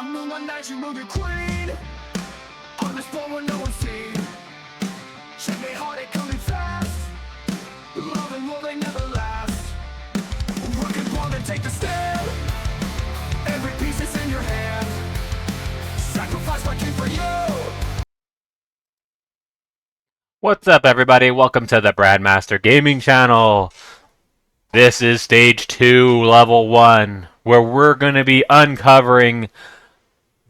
I'm the one that you move your queen on this board where no one's seen. Checkmate hard, it coming fast. Love and war, they never last. Rook and pawn, then take the stand. Every piece is in your hand. Sacrifice my king for you. What's up, everybody? Welcome to the Bradmaster Gaming Channel. This is Stage 2, Level 1, where we're going to be uncovering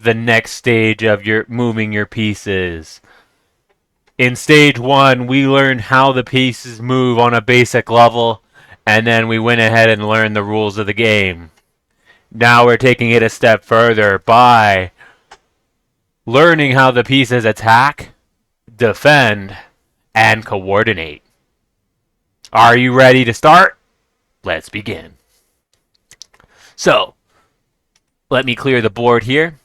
the next stage of moving your pieces. In Stage 1, we learned how the pieces move on a basic level, and then we went ahead and learned the rules of the game. Now we're taking it a step further by learning how the pieces attack, defend, and coordinate. Are you ready to start? Let's begin. So, let me clear the board here.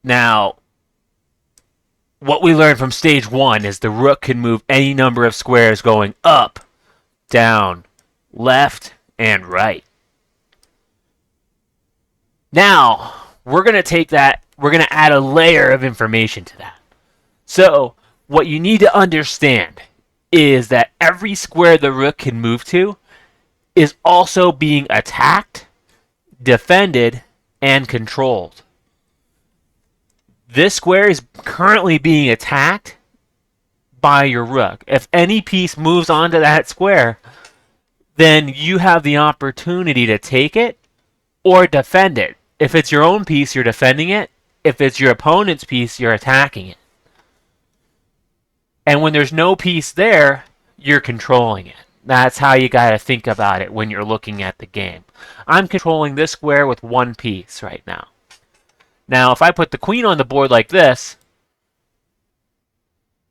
Now, what we learned from stage 1 is the rook can move any number of squares going up, down, left, and right. Now, we're going to take that, we're going to add a layer of information to that. So, what you need to understand is that every square the rook can move to is also being attacked, defended, and controlled. This square is currently being attacked by your rook. If any piece moves onto that square, then you have the opportunity to take it or defend it. If it's your own piece, you're defending it. If it's your opponent's piece, you're attacking it. And when there's no piece there, you're controlling it. That's how you got to think about it when you're looking at the game. I'm controlling this square with one piece right now. Now, if I put the queen on the board like this,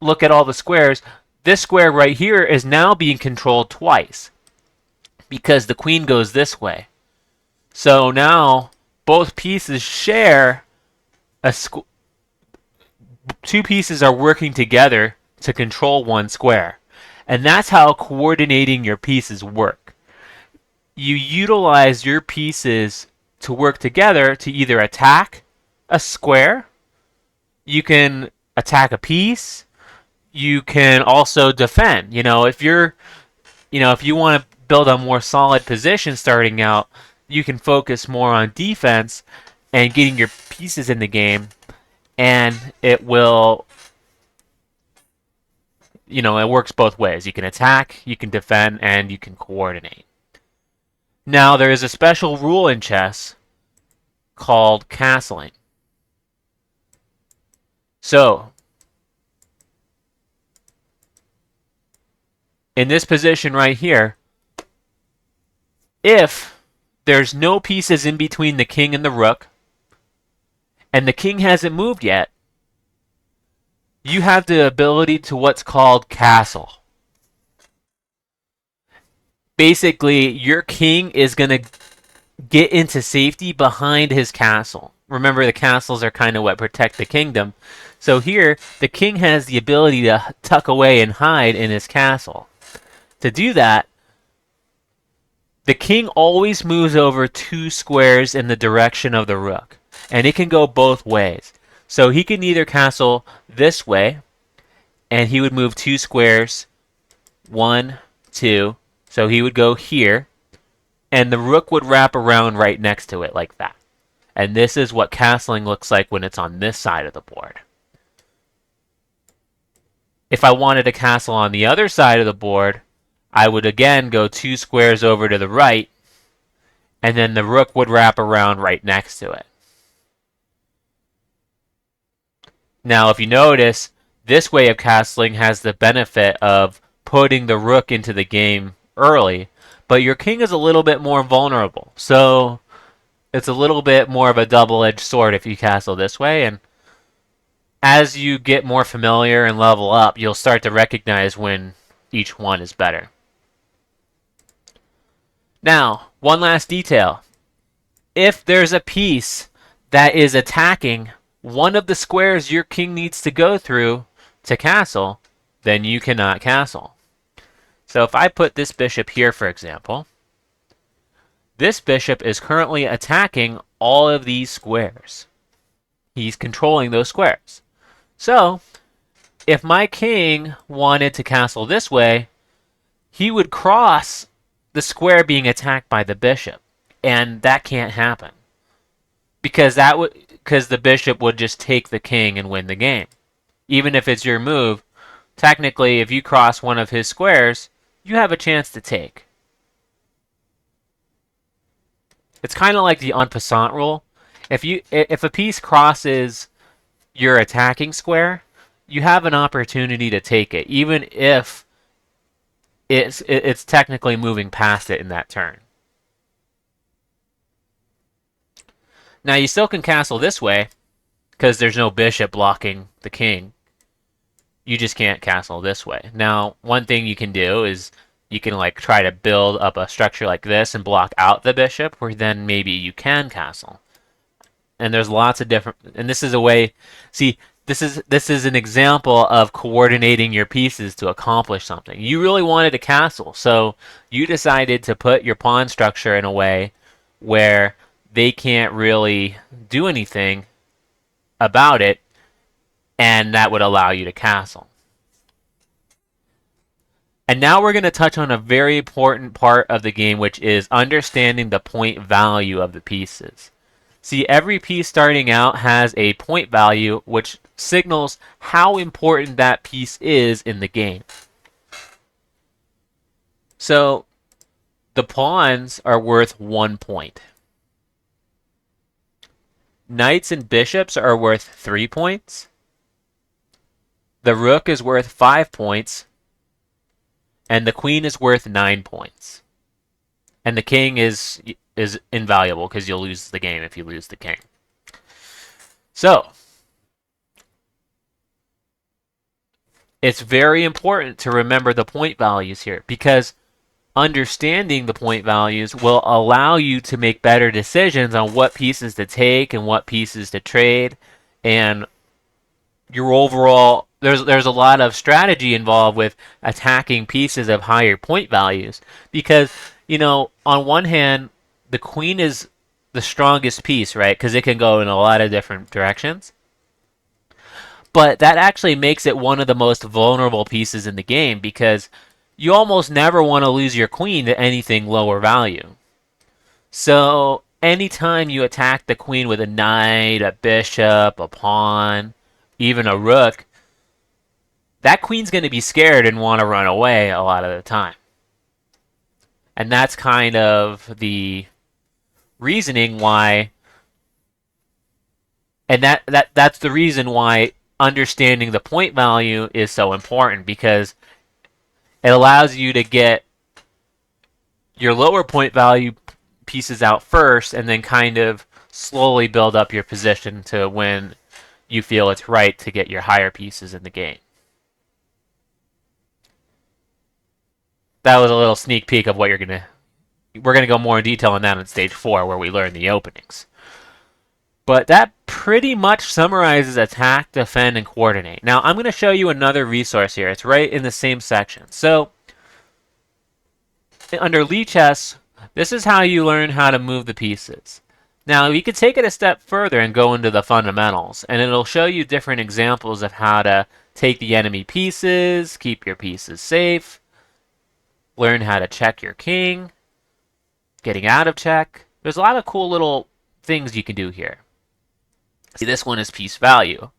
look at all the squares. This square right here is now being controlled twice because the queen goes this way. So now both pieces share two pieces are working together to control one square. And that's how coordinating your pieces work. You utilize your pieces to work together to either attack a square, you can attack a piece, you can also defend. If you want to build a more solid position starting out, you can focus more on defense and getting your pieces in the game, and it will it works both ways. You can attack, you can defend, and you can coordinate. Now, there is a special rule in chess called castling. So, in this position right here, if there's no pieces in between the king and the rook, and the king hasn't moved yet, you have the ability to what's called castle. Basically, your king is going to get into safety behind his castle. Remember, the castles are kind of what protect the kingdom. So here, the king has the ability to tuck away and hide in his castle. To do that, the king always moves over two squares in the direction of the rook. And it can go both ways. So he can either castle this way, and he would move two squares, 1, 2. So he would go here, and the rook would wrap around right next to it like that. And this is what castling looks like when it's on this side of the board. If I wanted to castle on the other side of the board, I would again go two squares over to the right, and then the rook would wrap around right next to it. Now, if you notice, this way of castling has the benefit of putting the rook into the game early, but your king is a little bit more vulnerable. So it's a little bit more of a double-edged sword if you castle this way, and as you get more familiar and level up, you'll start to recognize when each one is better. Now, one last detail. If there's a piece that is attacking one of the squares your king needs to go through to castle, then you cannot castle. So if I put this bishop here, for example, This bishop is currently attacking all of these squares. He's controlling those squares. So, if my king wanted to castle this way, he would cross the square being attacked by the bishop, and that can't happen because the bishop would just take the king and win the game. Even if it's your move, technically if you cross one of his squares, you have a chance to take. It's kind of like the en passant rule. If a piece crosses your attacking square, you have an opportunity to take it, even if it's technically moving past it in that turn. Now you still can castle this way because there's no bishop blocking the king. You just can't castle this way. Now, one thing you can do is you can like try to build up a structure like this and block out the bishop, where then maybe you can castle. And there's lots of different, and this is a way, see, this is an example of coordinating your pieces to accomplish something. You really wanted to castle, so you decided to put your pawn structure in a way where they can't really do anything about it, and that would allow you to castle. And now we're going to touch on a very important part of the game, which is understanding the point value of the pieces. See, every piece starting out has a point value, which signals how important that piece is in the game. So, the pawns are worth 1 point. Knights and bishops are worth 3 points. The rook is worth 5 points. And the queen is worth 9 points. And the king is invaluable because you'll lose the game if you lose the king. So, it's very important to remember the point values here, because understanding the point values will allow you to make better decisions on what pieces to take and what pieces to trade, and your overall there's a lot of strategy involved with attacking pieces of higher point values, because on one hand the queen is the strongest piece, right? Because it can go in a lot of different directions. But that actually makes it one of the most vulnerable pieces in the game, because you almost never want to lose your queen to anything lower value. So anytime you attack the queen with a knight, a bishop, a pawn, even a rook, that queen's going to be scared and want to run away a lot of the time. And that's kind of the reasoning why, and that's the reason why understanding the point value is so important, because it allows you to get your lower point value pieces out first and then kind of slowly build up your position to when you feel it's right to get your higher pieces in the game. That was a little sneak peek of what we're going to go more in detail on that in stage 4, where we learn the openings. But that pretty much summarizes attack, defend, and coordinate. Now, I'm going to show you another resource here. It's right in the same section. So, under Lichess, this is how you learn how to move the pieces. Now, you could take it a step further and go into the fundamentals, and it'll show you different examples of how to take the enemy pieces, keep your pieces safe, learn how to check your king, getting out of check. There's a lot of cool little things you can do here. See, this one is piece value.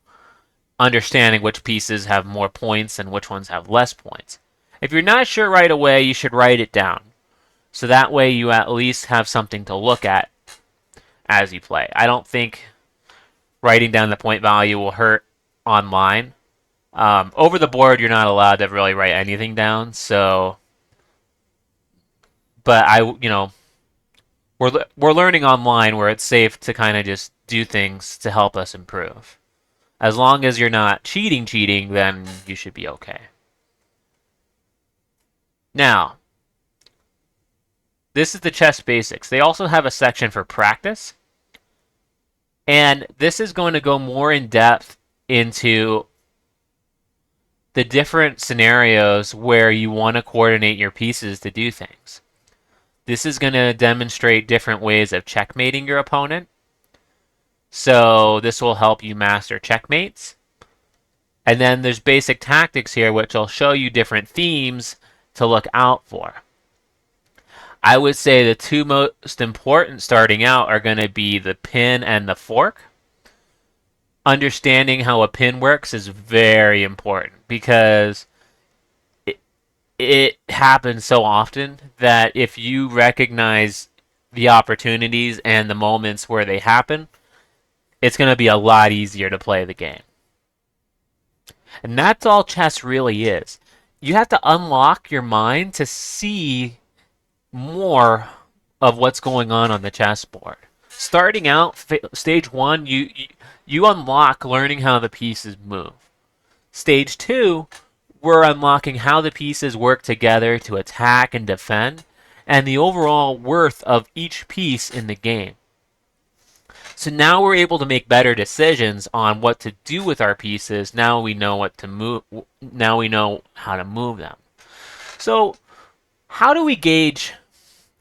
Understanding which pieces have more points and which ones have less points. If you're not sure right away, you should write it down. So that way you at least have something to look at as you play. I don't think writing down the point value will hurt online. Over the board, you're not allowed to really write anything down, so... But we're learning online where it's safe to kind of just do things to help us improve. As long as you're not cheating, then you should be okay. Now, this is the chess basics. They also have a section for practice. And this is going to go more in depth into the different scenarios where you want to coordinate your pieces to do things. This is going to demonstrate different ways of checkmating your opponent. So this will help you master checkmates. And then there's basic tactics here, which will show you different themes to look out for. I would say the two most important starting out are going to be the pin and the fork. Understanding how a pin works is very important because it happens so often that if you recognize the opportunities and the moments where they happen, it's going to be a lot easier to play the game. And that's all chess really is. You have to unlock your mind to see more of what's going on the chessboard. Starting out, stage one, you unlock learning how the pieces move. Stage two, we're unlocking how the pieces work together to attack and defend, and the overall worth of each piece in the game. So now we're able to make better decisions on what to do with our pieces. Now we know what to move. Now we know how to move them. So how do we gauge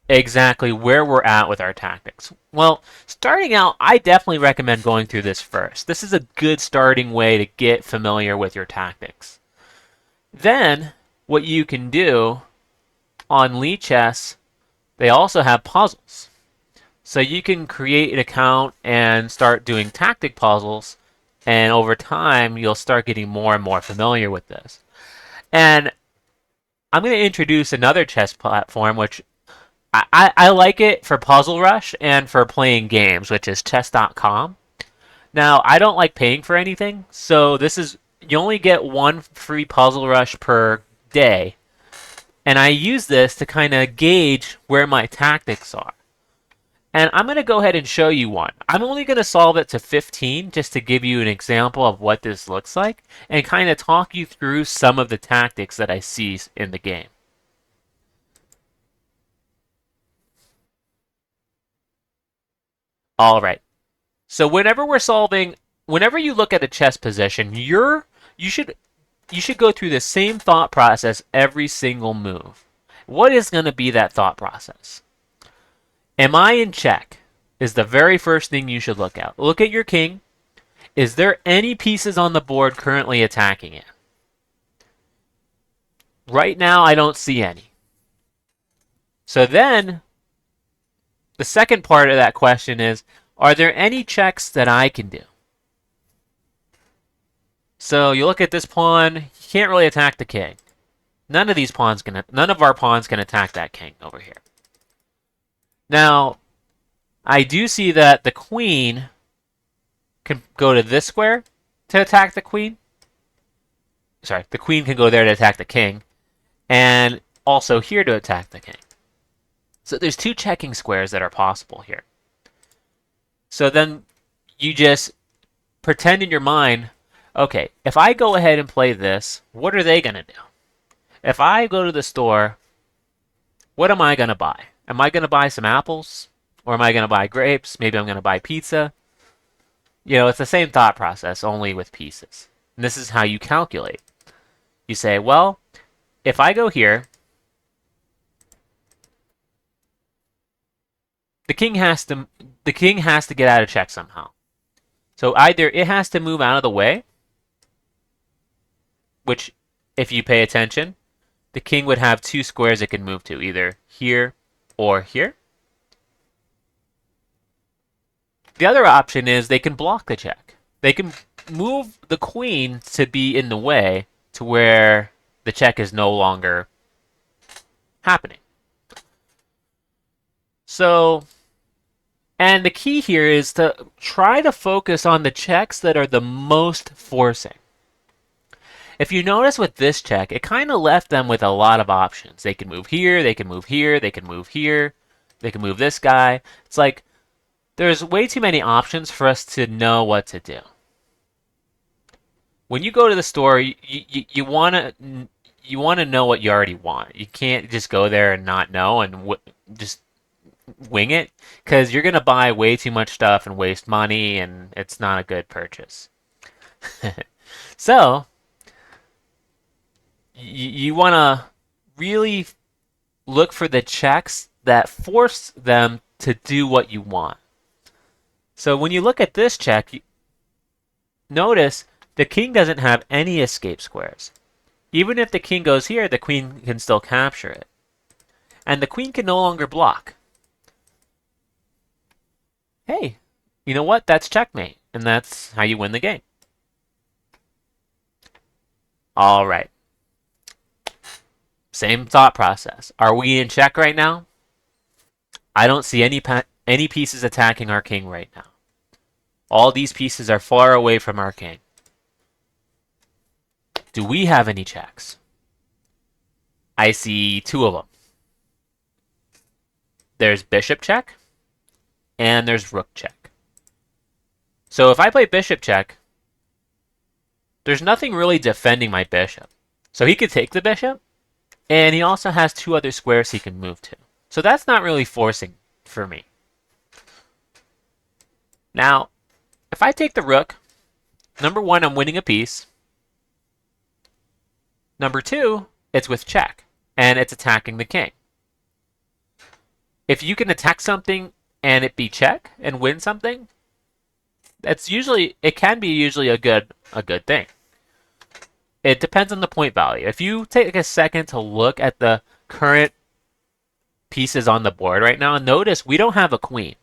exactly where we're at with our tactics? Well, starting out, I definitely recommend going through this first. This is a good starting way to get familiar with your tactics. Then, what you can do on Lichess, they also have puzzles. So you can create an account and start doing tactic puzzles, and over time, you'll start getting more and more familiar with this. And I'm going to introduce another chess platform, which I like it for Puzzle Rush and for playing games, which is chess.com. Now, I don't like paying for anything, so you only get one free Puzzle Rush per day. And I use this to kind of gauge where my tactics are. And I'm going to go ahead and show you one. I'm only going to solve it to 15 just to give you an example of what this looks like and kind of talk you through some of the tactics that I see in the game. All right. So whenever you look at a chess position, you should go through the same thought process every single move. What is going to be that thought process? Am I in check? Is the very first thing you should look at. Look at your king. Is there any pieces on the board currently attacking it? Right now, I don't see any. So then, the second part of that question is, are there any checks that I can do? So you look at this pawn, he can't really attack the king. None of our pawns can attack that king over here. Now, I do see that the queen can go to this square to attack the queen. Sorry, the queen can go there to attack the king, and also here to attack the king. So there's two checking squares that are possible here. So then you just pretend in your mind, okay, if I go ahead and play this, what are they going to do? If I go to the store, what am I going to buy? Am I going to buy some apples? Or am I going to buy grapes? Maybe I'm going to buy pizza. You know, it's the same thought process, only with pieces. And this is how you calculate. You say, well, if I go here, the king has to get out of check somehow. So either it has to move out of the way, which, if you pay attention, the king would have two squares it can move to, either here or here. The other option is they can block the check. They can move the queen to be in the way to where the check is no longer happening. So, and the key here is to try to focus on the checks that are the most forcing. If you notice with this check, it kind of left them with a lot of options. They can move here, they can move here, they can move here, they can move this guy. It's like there's way too many options for us to know what to do. When you go to the store, you want to know what you already want. You can't just go there and not know and just wing it, because you're going to buy way too much stuff and waste money, and it's not a good purchase. So, you want to really look for the checks that force them to do what you want. So when you look at this check, notice the king doesn't have any escape squares. Even if the king goes here, the queen can still capture it. And the queen can no longer block. Hey, you know what? That's checkmate. And that's how you win the game. All right. Same thought process. Are we in check right now? I don't see any pieces attacking our king right now. All these pieces are far away from our king. Do we have any checks? I see 2 of them. There's bishop check, and there's rook check. So if I play bishop check, there's nothing really defending my bishop. So he could take the bishop, and he also has 2 other squares he can move to. So that's not really forcing for me. Now, if I take the rook, number 1, I'm winning a piece. Number 2, it's with check, and it's attacking the king. If you can attack something and it be check and win something, it can be usually a good thing. It depends on the point value. If you take a second to look at the current pieces on the board right now, notice we don't have a queen.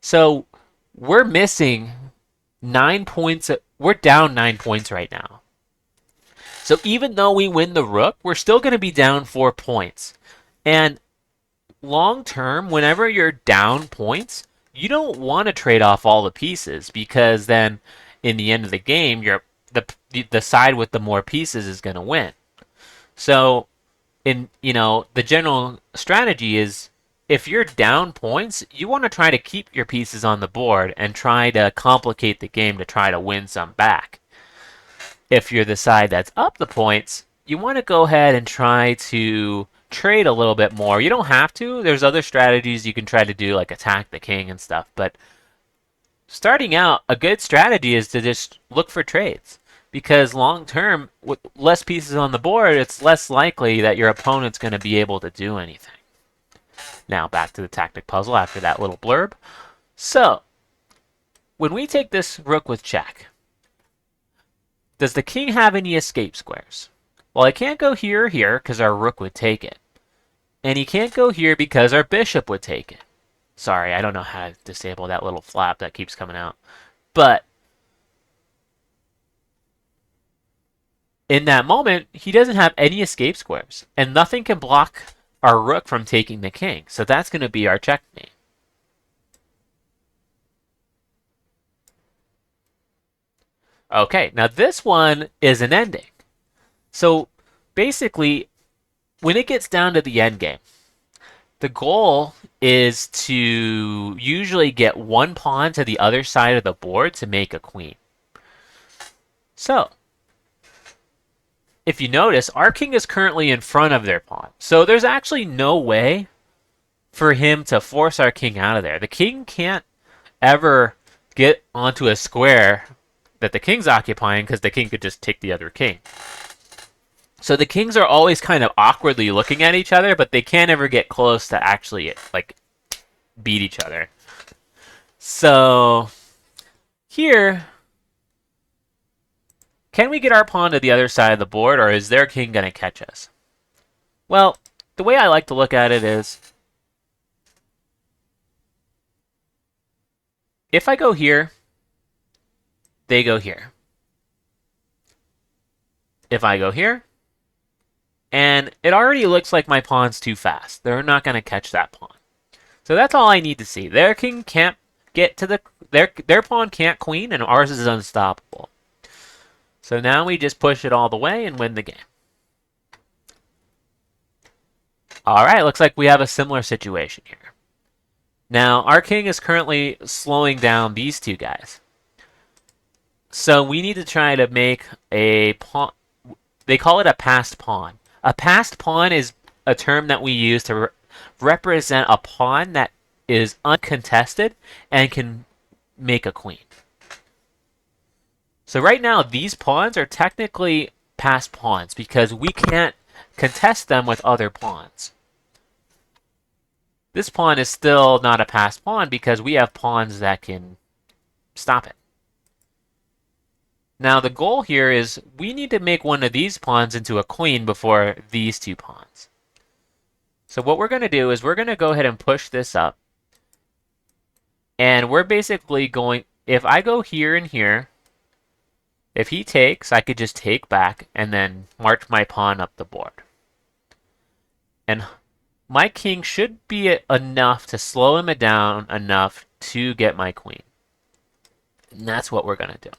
So we're missing 9 points. We're down 9 points right now. So even though we win the rook, we're still going to be down 4 points. And long term, whenever you're down points, you don't want to trade off all the pieces, because then in the end of the game, the side with the more pieces is going to win. So the general strategy is, if you're down points, you want to try to keep your pieces on the board and try to complicate the game to try to win some back. If you're the side that's up the points, you want to go ahead and try to trade a little bit more. You don't have to. There's other strategies you can try to do, like attack the king and stuff. But starting out, a good strategy is to just look for trades. Because long term, with less pieces on the board, it's less likely that your opponent's going to be able to do anything. Now back to the tactic puzzle after that little blurb. So, when we take this rook with check, does the king have any escape squares? Well, I can't go here or here because our rook would take it. And he can't go here because our bishop would take it. Sorry, I don't know how to disable that little flap that keeps coming out. But in that moment, he doesn't have any escape squares. And nothing can block our rook from taking the king. So that's going to be our checkmate. Okay, now this one is an ending. So basically, when it gets down to the end game, the goal is to usually get 1 pawn to the other side of the board to make a queen. So, if you notice, our king is currently in front of their pawn. So there's actually no way for him to force our king out of there. The king can't ever get onto a square that the king's occupying, because the king could just take the other king. So the kings are always kind of awkwardly looking at each other, but they can't ever get close to actually beat each other. So here, can we get our pawn to the other side of the board, or is their king going to catch us? Well, the way I like to look at it is, if I go here, they go here. If I go here, and it already looks like my pawn's too fast. They're not going to catch that pawn. So that's all I need to see. Their king can't get to their pawn can't queen, and ours is unstoppable. So now we just push it all the way and win the game. Alright, looks like we have a similar situation here. Now, our king is currently slowing down these 2 guys. So we need to try to make a pawn. They call it a passed pawn. A passed pawn is a term that we use to represent a pawn that is uncontested and can make a queen. So right now, these pawns are technically passed pawns because we can't contest them with other pawns. this pawn is still not a passed pawn because we have pawns that can stop it. Now the goal here is we need to make one of these pawns into a queen before these two pawns. So what we're going to do is we're going to go ahead and push this up. And we're basically going, if I go here and here, if he takes, I could just take back and then march my pawn up the board. And my king should be enough to slow him down enough to get my queen. And that's what we're going to do.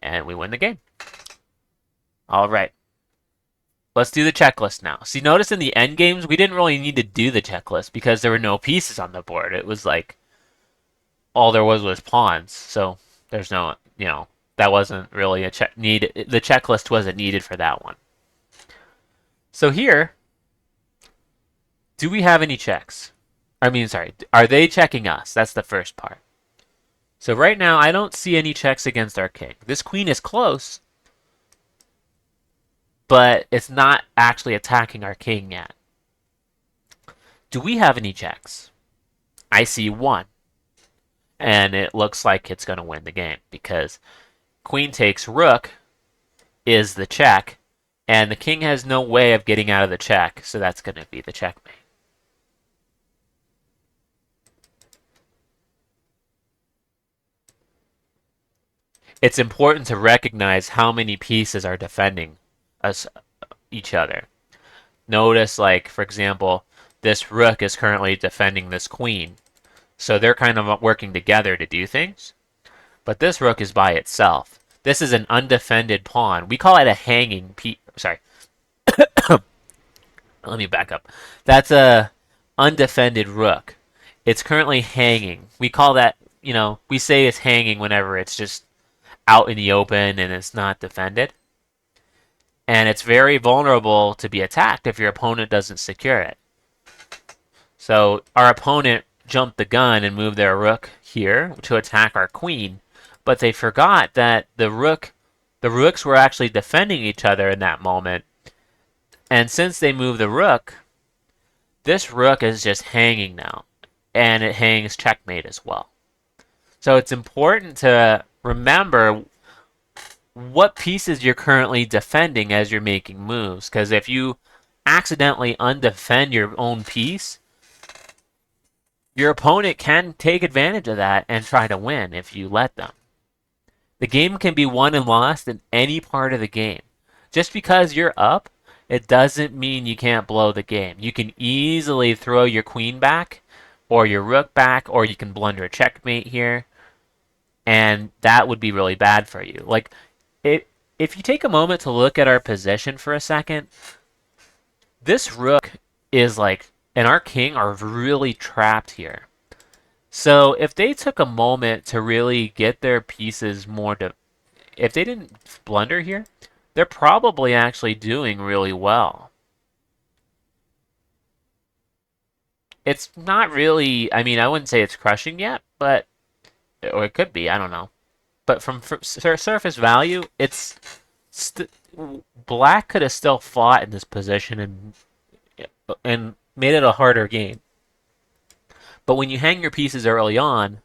And we win the game. All right. Let's do the checklist now. See, notice in the end games, we didn't really need to do the checklist because there were no pieces on the board. It was like all there was pawns. So there's no, that wasn't really a need. The checklist wasn't needed for that one. So here, do we have any checks? Are they checking us? That's the first part. So right now, I don't see any checks against our king. This queen is close, but it's not actually attacking our king yet. Do we have any checks? I see one. And it looks like it's going to win the game because queen takes rook is the check, and the king has no way of getting out of the check, so that's going to be the checkmate. It's important to recognize how many pieces are defending each other. Notice, like, for example, this rook is currently defending this queen. So they're kind of working together to do things. But this rook is by itself. This is an undefended pawn. We call it a hanging piece. Sorry. Let me back up. That's a undefended rook. It's currently hanging. We call that, we say it's hanging whenever it's just out in the open and it's not defended. And it's very vulnerable to be attacked if your opponent doesn't secure it. So our opponent jumped the gun and moved their rook here to attack our queen, but they forgot that the rooks were actually defending each other in that moment. And since they moved the rook, this rook is just hanging now, and it hangs checkmate as well. So it's important to remember what pieces you're currently defending as you're making moves, because if you accidentally undefend your own piece, your opponent can take advantage of that and try to win if you let them. The game can be won and lost in any part of the game. Just because you're up, it doesn't mean you can't blow the game. You can easily throw your queen back or your rook back, or you can blunder a checkmate here, and that would be really bad for you. Like, if you take a moment to look at our position for a second, this rook is like, and our king are really trapped here. So if they took a moment to really get their pieces more if they didn't blunder here, they're probably actually doing really well. It's not really, I wouldn't say it's crushing yet, or it could be, I don't know. But from surface value, black could have still fought in this position and made it a harder game. But when you hang your pieces early on,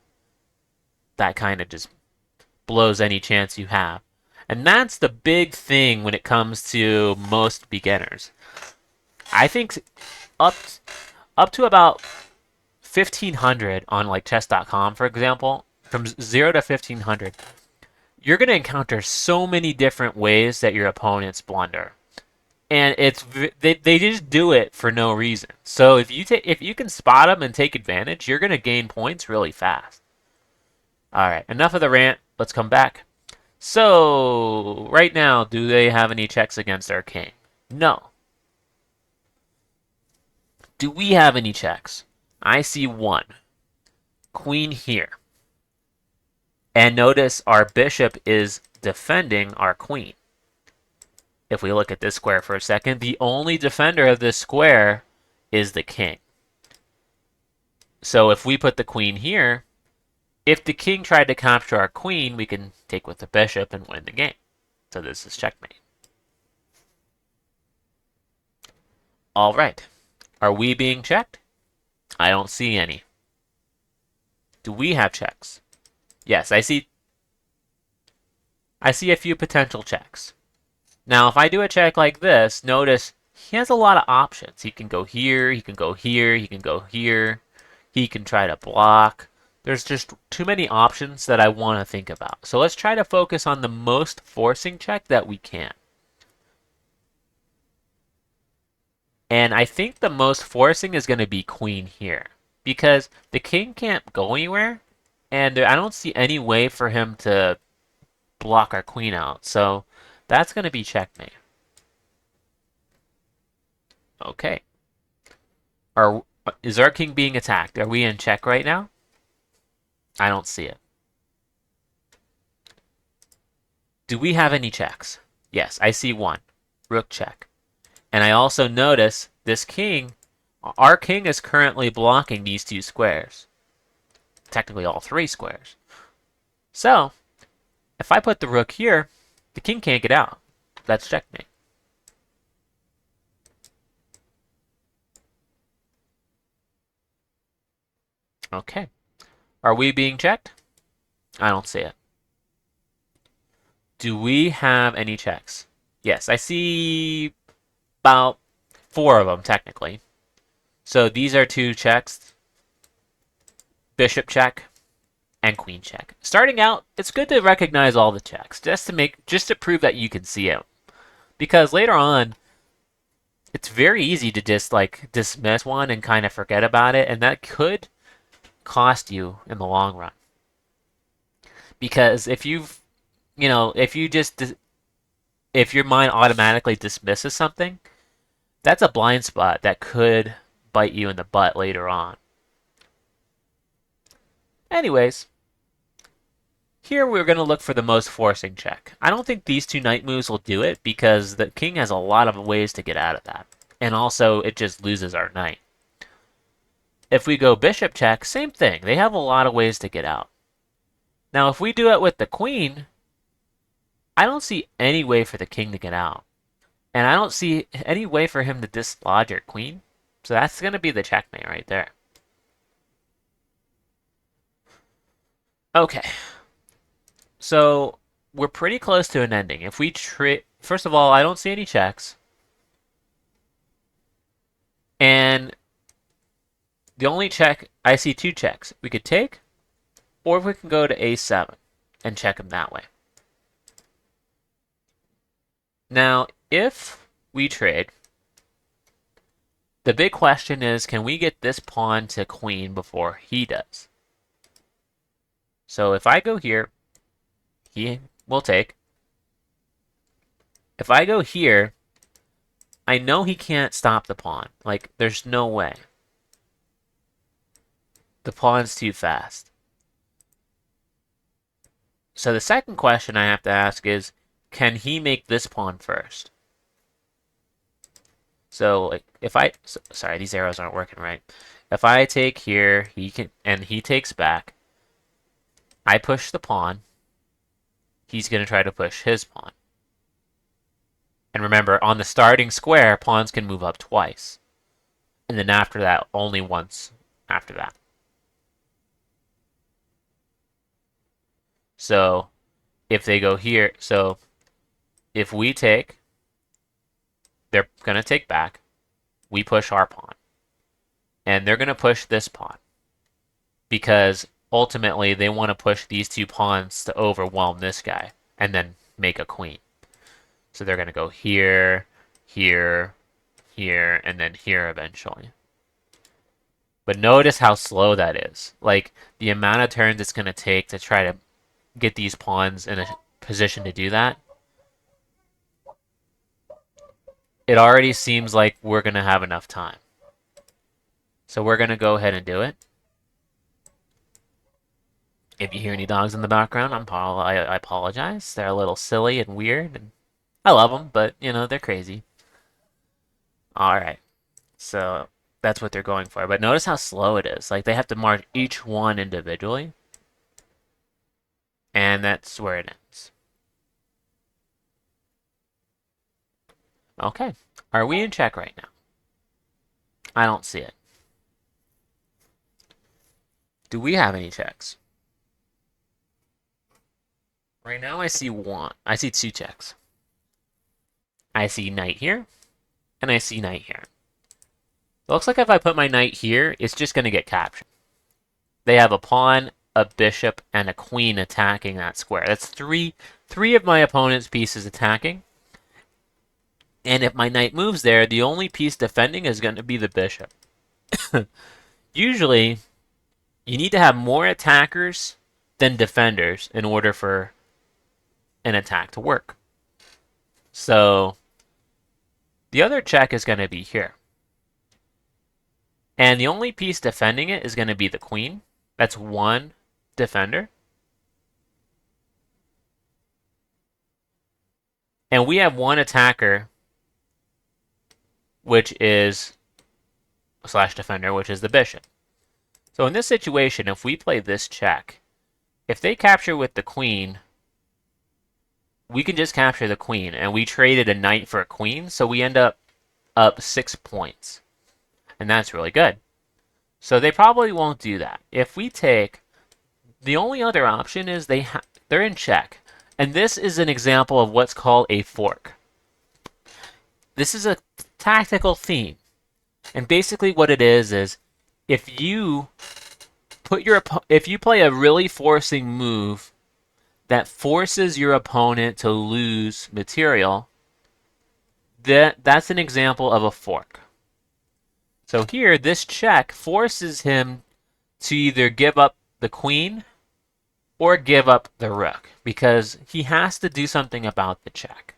that kind of just blows any chance you have. And that's the big thing when it comes to most beginners. I think up to about 1500 on like chess.com, for example, from 0 to 1500, you're going to encounter so many different ways that your opponents blunder. And they just do it for no reason. So if you can spot them and take advantage, you're going to gain points really fast. All right, enough of the rant. Let's come back. So right now, do they have any checks against our king? No. Do we have any checks? I see one. Queen here. And notice our bishop is defending our queen. If we look at this square for a second, the only defender of this square is the king. So if we put the queen here, if the king tried to capture our queen, we can take with the bishop and win the game. So this is checkmate. All right. Are we being checked? I don't see any. Do we have checks? Yes, I see a few potential checks. Now, if I do a check like this, notice he has a lot of options. He can go here, he can go here, he can go here. He can try to block. There's just too many options that I want to think about. So let's try to focus on the most forcing check that we can. And I think the most forcing is going to be queen here. Because the king can't go anywhere. And I don't see any way for him to block our queen out. So that's going to be checkmate. Okay. Is our king being attacked? Are we in check right now? I don't see it. Do we have any checks? Yes, I see one. Rook check. And I also notice this king, our king is currently blocking these two squares. Technically all three squares. So, if I put the rook here, the king can't get out. That's checkmate. Okay. Are we being checked? I don't see it. Do we have any checks? Yes, I see about 4 of them, technically. So these are 2 checks. Bishop check and queen check. Starting out, it's good to recognize all the checks, just to prove that you can see it. Because later on, it's very easy to just dismiss one and kind of forget about it, and that could cost you in the long run. Because if if your mind automatically dismisses something, that's a blind spot that could bite you in the butt later on. Anyways, here we're going to look for the most forcing check. I don't think these 2 knight moves will do it because the king has a lot of ways to get out of that. And also, it just loses our knight. If we go bishop check, same thing. They have a lot of ways to get out. Now, if we do it with the queen, I don't see any way for the king to get out. And I don't see any way for him to dislodge our queen. So that's going to be the checkmate right there. Okay. So we're pretty close to an ending. If we first of all, I don't see any checks. And the only check, I see 2 checks. We could take, or we can go to a7 and check him that way. Now, if we trade, the big question is, can we get this pawn to queen before he does? So if I go here, he will take. If I go here, I know he can't stop the pawn. There's no way. The pawn's too fast. So the second question I have to ask is, can he make this pawn first? So if sorry, these arrows aren't working right. If I take here, he takes back. I push the pawn. He's going to try to push his pawn. And remember, on the starting square, pawns can move up twice. And then after that, only once after that. So if they go here, so if we take, they're going to take back. We push our pawn. And they're going to push this pawn. Because ultimately, they want to push these 2 pawns to overwhelm this guy. And then make a queen. So they're going to go here, here, here, and then here eventually. But notice how slow that is. The amount of turns it's going to take to try to get these pawns in a position to do that. It already seems like we're going to have enough time. So we're going to go ahead and do it. If you hear any dogs in the background, I apologize. They're a little silly and weird, and I love them, but, they're crazy. Alright, so that's what they're going for. But notice how slow it is. They have to mark each one individually. And that's where it ends. Okay, are we in check right now? I don't see it. Do we have any checks? Right now I see one. I see two checks. I see knight here, and I see knight here. It looks like if I put my knight here, it's just going to get captured. They have a pawn, a bishop, and a queen attacking that square. That's three of my opponent's pieces attacking. And if my knight moves there, the only piece defending is going to be the bishop. Usually, you need to have more attackers than defenders in order for an attack to work. So, the other check is going to be here. And the only piece defending it is going to be the queen. That's one defender. And we have one attacker, which is slash defender, which is the bishop. So in this situation, if we play this check, if they capture with the queen, we can just capture the queen, and we traded a knight for a queen, so we end up 6 points. And that's really good. So they probably won't do that. If we take, the only other option is they're in check. And this is an example of what's called a fork. This is a tactical theme. And basically what it is if you play a really forcing move that forces your opponent to lose material, that's an example of a fork. So here, this check forces him to either give up the queen or give up the rook, because he has to do something about the check.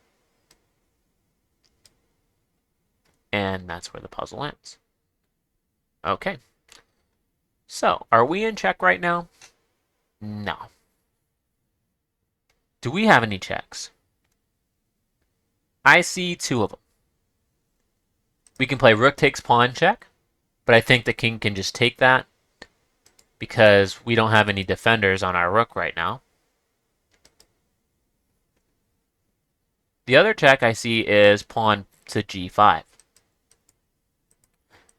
And that's where the puzzle ends. Okay. So, are we in check right now? No. Do we have any checks? I see 2 of them. We can play rook takes pawn check, but I think the king can just take that because we don't have any defenders on our rook right now. The other check I see is pawn to g5.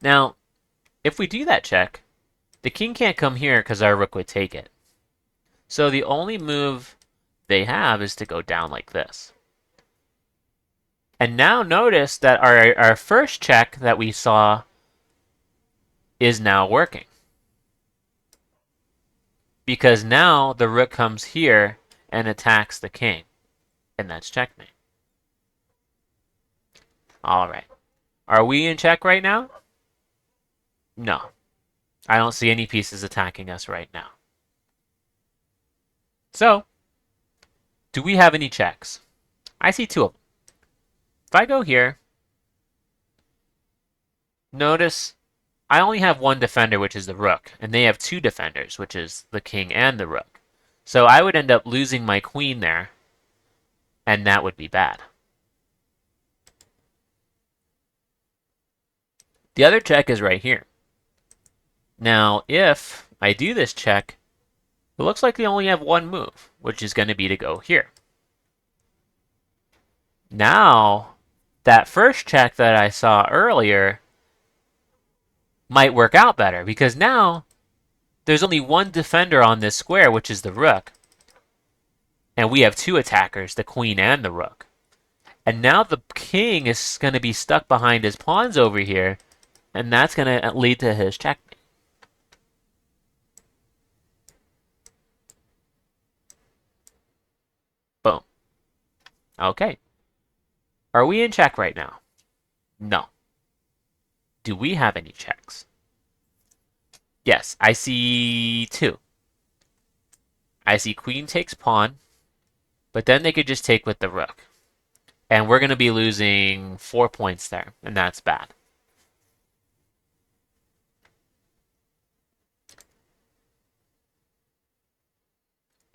Now, if we do that check, the king can't come here because our rook would take it. So the only move they have is to go down like this. And now notice that our first check that we saw is now working. Because now the rook comes here and attacks the king. And that's checkmate. Alright. Are we in check right now? No. I don't see any pieces attacking us right now. So, do we have any checks? I see 2 of them. If I go here, notice I only have one defender, which is the rook, and they have 2 defenders, which is the king and the rook. So I would end up losing my queen there, and that would be bad. The other check is right here. Now, if I do this check, it looks like they only have one move, which is going to be to go here. Now, that first check that I saw earlier might work out better, because now there's only one defender on this square, which is the rook. And we have 2 attackers, the queen and the rook. And now the king is going to be stuck behind his pawns over here, and that's going to lead to his checkmate. Boom. Okay. Are we in check right now? No. Do we have any checks? Yes, I see 2. I see queen takes pawn, but then they could just take with the rook. And we're going to be losing 4 points there, and that's bad.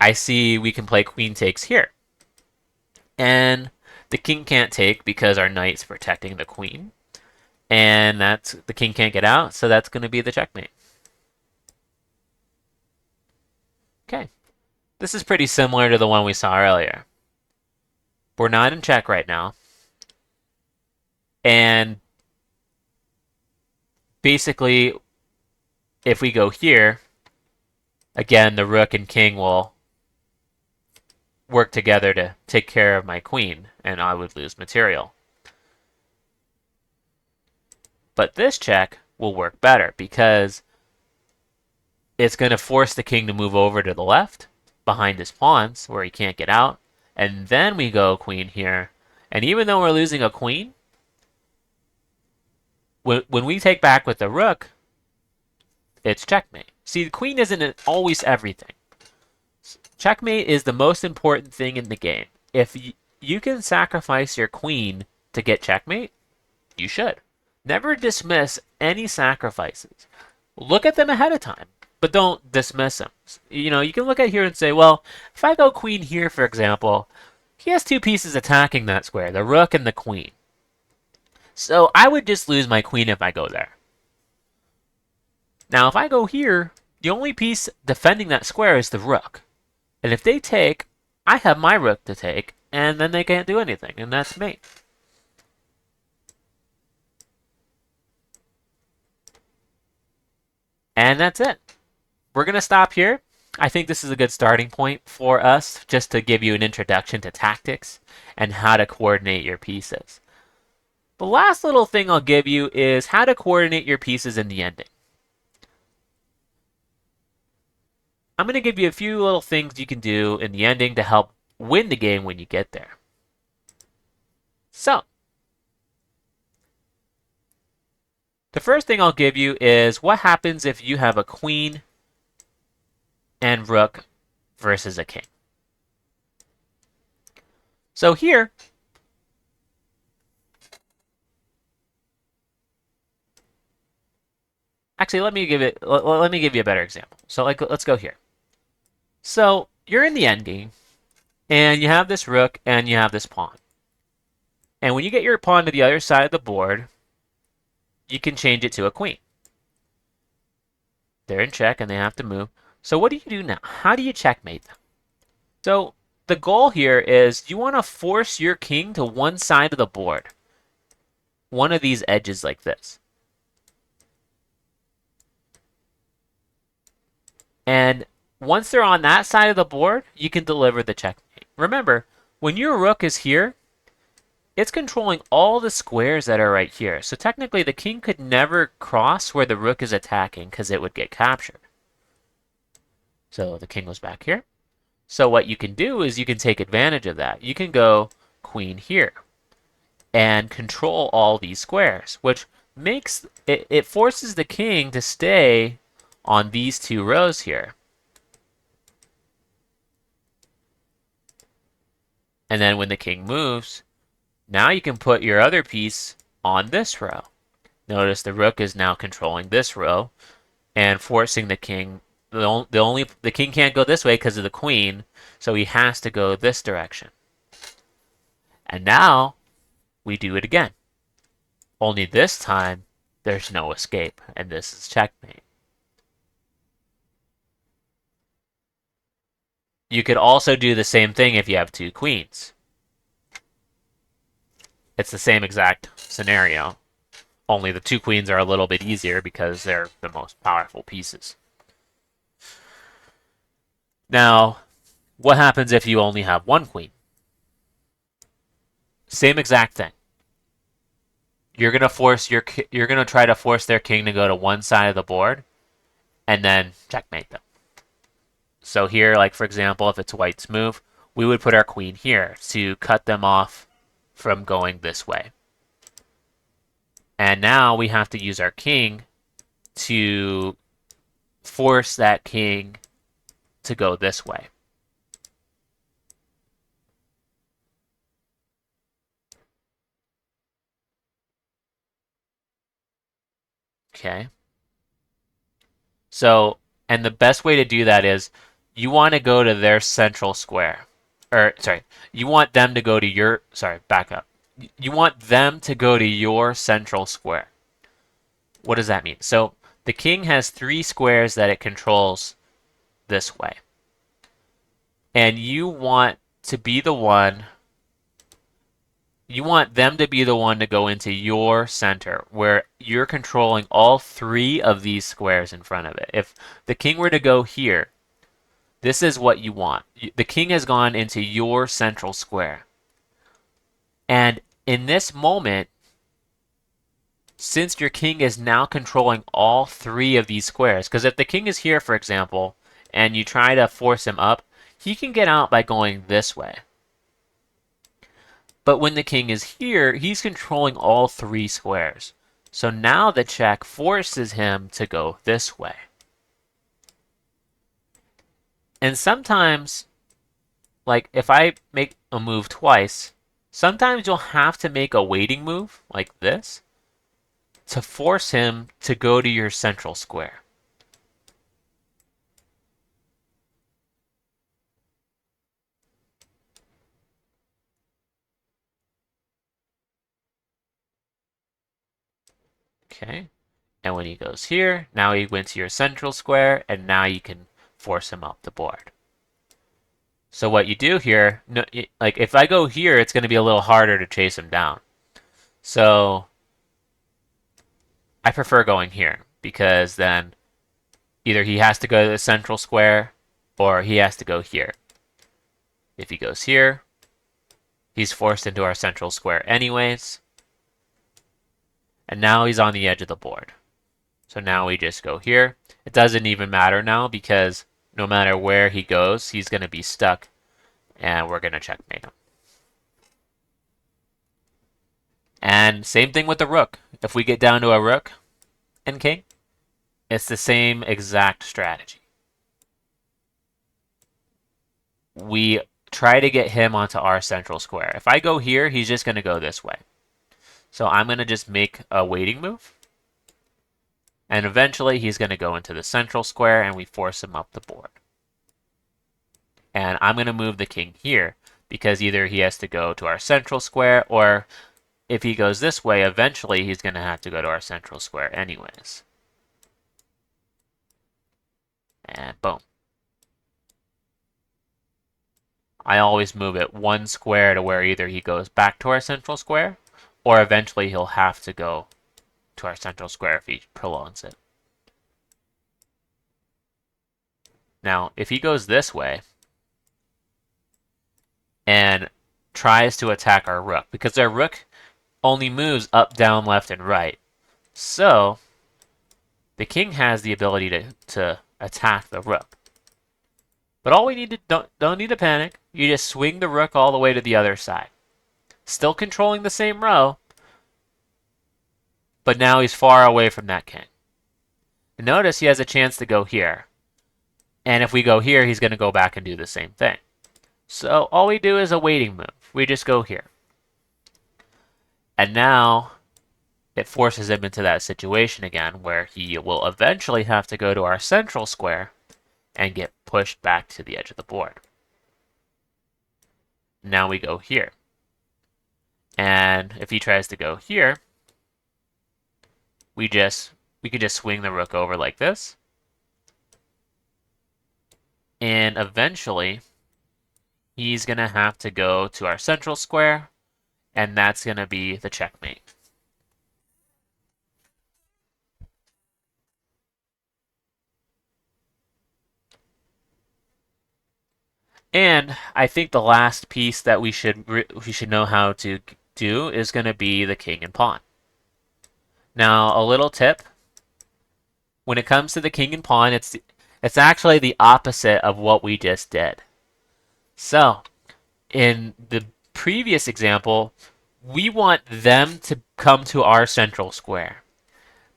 I see we can play queen takes here. And the king can't take because our knight's protecting the queen. And the king can't get out, so that's going to be the checkmate. Okay. This is pretty similar to the one we saw earlier. We're not in check right now. And basically, if we go here, again, the rook and king will work together to take care of my queen, and I would lose material. But this check will work better because it's going to force the king to move over to the left behind his pawns where he can't get out. And then we go queen here. And even though we're losing a queen, when we take back with the rook, it's checkmate. See, the queen isn't always everything. Checkmate is the most important thing in the game. If you can sacrifice your queen to get checkmate, you should. Never dismiss any sacrifices. Look at them ahead of time, but don't dismiss them. You can look at here and say, well, if I go queen here, for example, he has two pieces attacking that square, the rook and the queen. So I would just lose my queen if I go there. Now, if I go here, the only piece defending that square is the rook. And if they take, I have my rook to take, and then they can't do anything, and that's me. And that's it. We're going to stop here. I think this is a good starting point for us, just to give you an introduction to tactics and how to coordinate your pieces. The last little thing I'll give you is how to coordinate your pieces in the ending. I'm going to give you a few little things you can do in the ending to help win the game when you get there. So, the first thing I'll give you is what happens if you have a queen and rook versus a king. So here, actually, let me give you a better example. So let's go here. So you're in the endgame, and you have this rook and you have this pawn. And when you get your pawn to the other side of the board, you can change it to a queen. They're in check and they have to move. So what do you do now? How do you checkmate them? So the goal here is you want to force your king to one side of the board. One of these edges like this. And once they're on that side of the board, you can deliver the checkmate. Remember, when your rook is here, it's controlling all the squares that are right here. So technically, the king could never cross where the rook is attacking because it would get captured. So the king goes back here. So what you can do is you can take advantage of that. You can go queen here and control all these squares, which makes it forces the king to stay on these two rows here. And then when the king moves, now you can put your other piece on this row. Notice the rook is now controlling this row and forcing the king. The king can't go this way because of the queen, so he has to go this direction. And now we do it again. Only this time there's no escape, and this is checkmate. You could also do the same thing if you have two queens. It's the same exact scenario, only the two queens are a little bit easier because they're the most powerful pieces. Now, what happens if you only have one queen? Same exact thing. You're gonna try to force their king to go to one side of the board, and then checkmate them. So here, like for example, if it's white's move, we would put our queen here to cut them off from going this way. And now we have to use our king to force that king to go this way. Okay. So, and the best way to do that is you want to go to their central square. Or, sorry, you want them to go to your, sorry, back up. You want them to go to your central square. What does that mean? So, the king has 3 squares that it controls this way. And you want to be the one, You want them to be the one to go into your center, where you're controlling all three of these squares in front of it. If the king were to go here, this is what you want. The king has gone into your central square. And in this moment, since your king is now controlling all three of these squares, because if the king is here, for example, and you try to force him up, he can get out by going this way. But when the king is here, he's controlling all three squares. So now the check forces him to go this way. And sometimes, like if I make a move twice, sometimes you'll have to make a waiting move like this to force him to go to your central square. Okay. And when he goes here, now he went to your central square, and now you can force him up the board. So what you do here, like if I go here, it's going to be a little harder to chase him down. So I prefer going here because then either he has to go to the central square or he has to go here. If he goes here, he's forced into our central square anyways. And now he's on the edge of the board. So now we just go here. It doesn't even matter now because no matter where he goes, he's going to be stuck and we're going to checkmate him. And same thing with the rook. If we get down to a rook and king, it's the same exact strategy. We try to get him onto our central square. If I go here, he's just going to go this way. So I'm going to just make a waiting move. And eventually he's going to go into the central square and we force him up the board. And I'm going to move the king here because either he has to go to our central square or if he goes this way, eventually he's going to have to go to our central square anyways. And boom. I always move it one square to where either he goes back to our central square or eventually he'll have to go to our central square if he prolongs it. Now, if he goes this way and tries to attack our rook, because our rook only moves up, down, left, and right, so the king has the ability to attack the rook. But all we need to don't need to panic. You just swing the rook all the way to the other side. Still controlling the same row, but now he's far away from that king. And notice he has a chance to go here. And if we go here, he's going to go back and do the same thing. So all we do is a waiting move. We just go here. And now it forces him into that situation again where he will eventually have to go to our central square and get pushed back to the edge of the board. Now we go here. And if he tries to go here, we can just swing the rook over like this. And eventually, he's going to have to go to our central square, and that's going to be the checkmate. And I think the last piece that we should know how to do is going to be the king and pawn. Now, a little tip. When it comes to the king and pawn, it's actually the opposite of what we just did. So, in the previous example, we want them to come to our central square.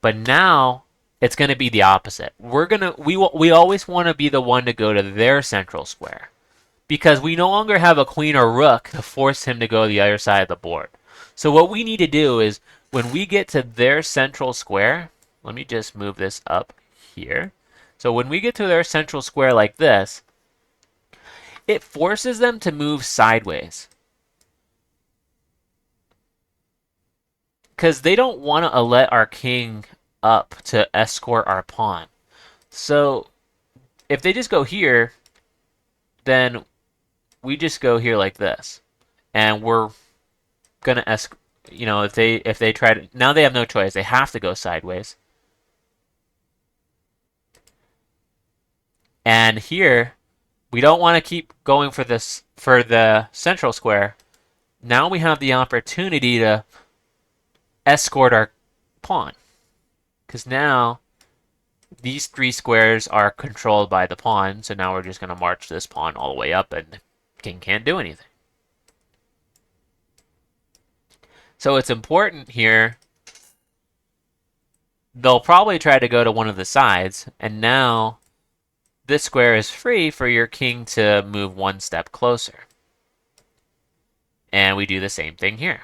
But now it's going to be the opposite. We always want to be the one to go to their central square because we no longer have a queen or rook to force him to go to the other side of the board. So what we need to do is when we get to their central square, let me just move this up here. So when we get to their central square like this, it forces them to move sideways. Because they don't want to let our king up to escort our pawn. So if they just go here, then we just go here like this. And we're gonna if they try to, now they have no choice. They have to go sideways. And here, we don't want to keep going for the central square. Now we have the opportunity to escort our pawn. Because now these 3 squares are controlled by the pawn, so now we're just going to march this pawn all the way up and the king can't do anything. So it's important here. They'll probably try to go to one of the sides, and now this square is free for your king to move 1 step closer. And we do the same thing here.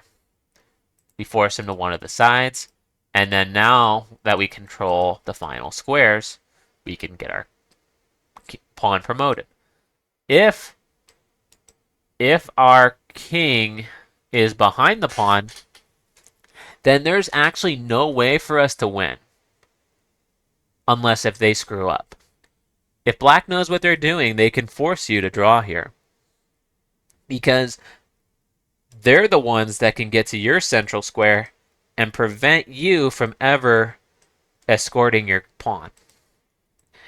We force him to one of the sides, and then now that we control the final squares, we can get our pawn promoted. If our king is behind the pawn, then there's actually no way for us to win. Unless if they screw up. If black knows what they're doing, they can force you to draw here. Because they're the ones that can get to your central square and prevent you from ever escorting your pawn.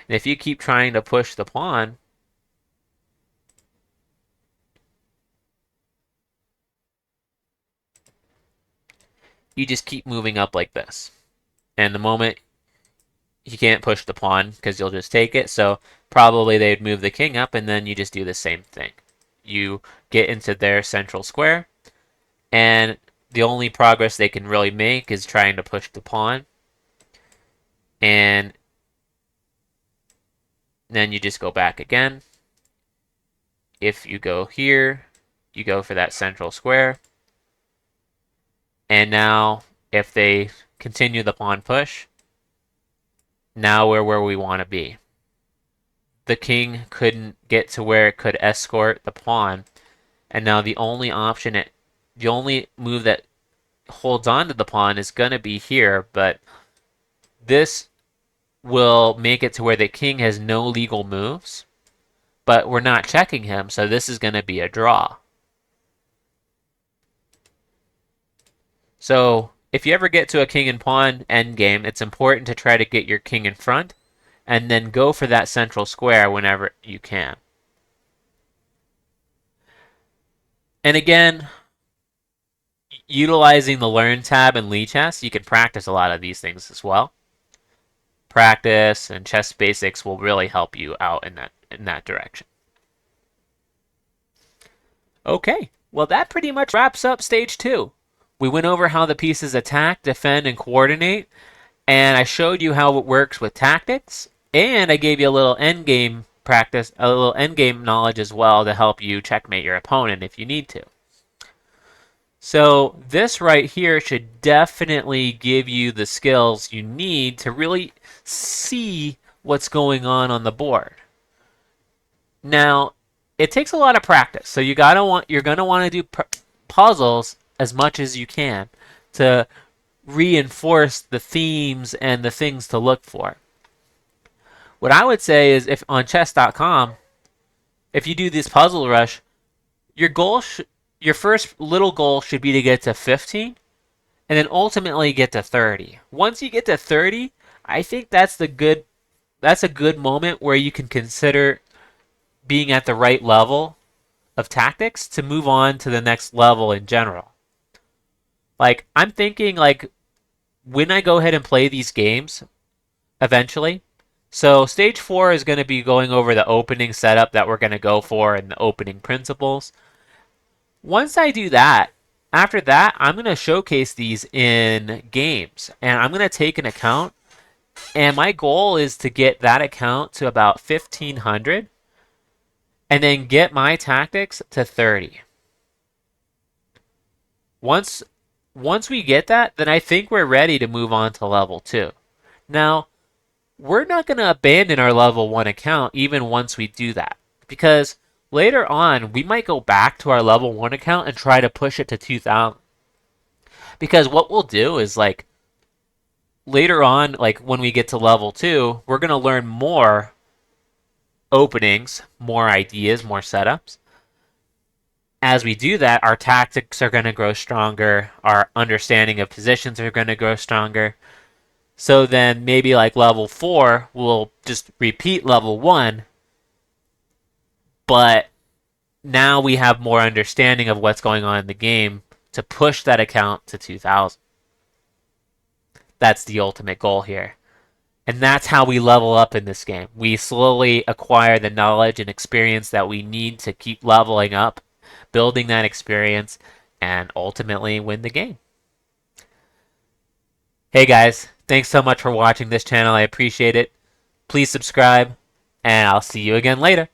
And if you keep trying to push the pawn, you just keep moving up like this. And the moment you can't push the pawn because you'll just take it, so probably they'd move the king up, and then you just do the same thing. You get into their central square, and the only progress they can really make is trying to push the pawn. And then you just go back again. If you go here, you go for that central square. And now, if they continue the pawn push, now we're where we want to be. The king couldn't get to where it could escort the pawn, and now the only move that holds on to the pawn is going to be here, but this will make it to where the king has no legal moves, but we're not checking him, so this is going to be a draw. So if you ever get to a king and pawn endgame, it's important to try to get your king in front and then go for that central square whenever you can. And again, utilizing the Learn tab in Lichess, you can practice a lot of these things as well. Practice and chess basics will really help you out in that direction. Okay, well that pretty much wraps up stage 2. We went over how the pieces attack, defend, and coordinate, and I showed you how it works with tactics, and I gave you a little endgame practice, a little endgame knowledge as well to help you checkmate your opponent if you need to. So this right here should definitely give you the skills you need to really see what's going on the board. Now, it takes a lot of practice, so you're gonna want to do puzzles as much as you can to reinforce the themes and the things to look for. What I would say is, if on chess.com, if you do this puzzle rush, your first little goal should be to get to 15 and then ultimately get to 30. Once you get to 30, I think that's a good moment where you can consider being at the right level of tactics to move on to the next level in general. Like, I'm thinking, like, when I go ahead and play these games eventually, so stage 4 is going to be going over the opening setup that we're going to go for and the opening principles. Once I do that, after that, I'm going to showcase these in games, and I'm going to take an account, and my goal is to get that account to about 1,500 and then get my tactics to 30. Once we get that, then I think we're ready to move on to level 2. Now, we're not going to abandon our level 1 account even once we do that, because later on, we might go back to our level 1 account and try to push it to 2,000. Because what we'll do is, like, later on, like when we get to level 2, we're going to learn more openings, more ideas, more setups. as we do that, our tactics are going to grow stronger, our understanding of positions are going to grow stronger. So then maybe like level 4, we'll just repeat level 1, but now we have more understanding of what's going on in the game to push that account to 2000. That's the ultimate goal here. And that's how we level up in this game. We slowly acquire the knowledge and experience that we need to keep leveling up, building that experience, and ultimately win the game. Hey guys, thanks so much for watching this channel. I appreciate it. Please subscribe, and I'll see you again later.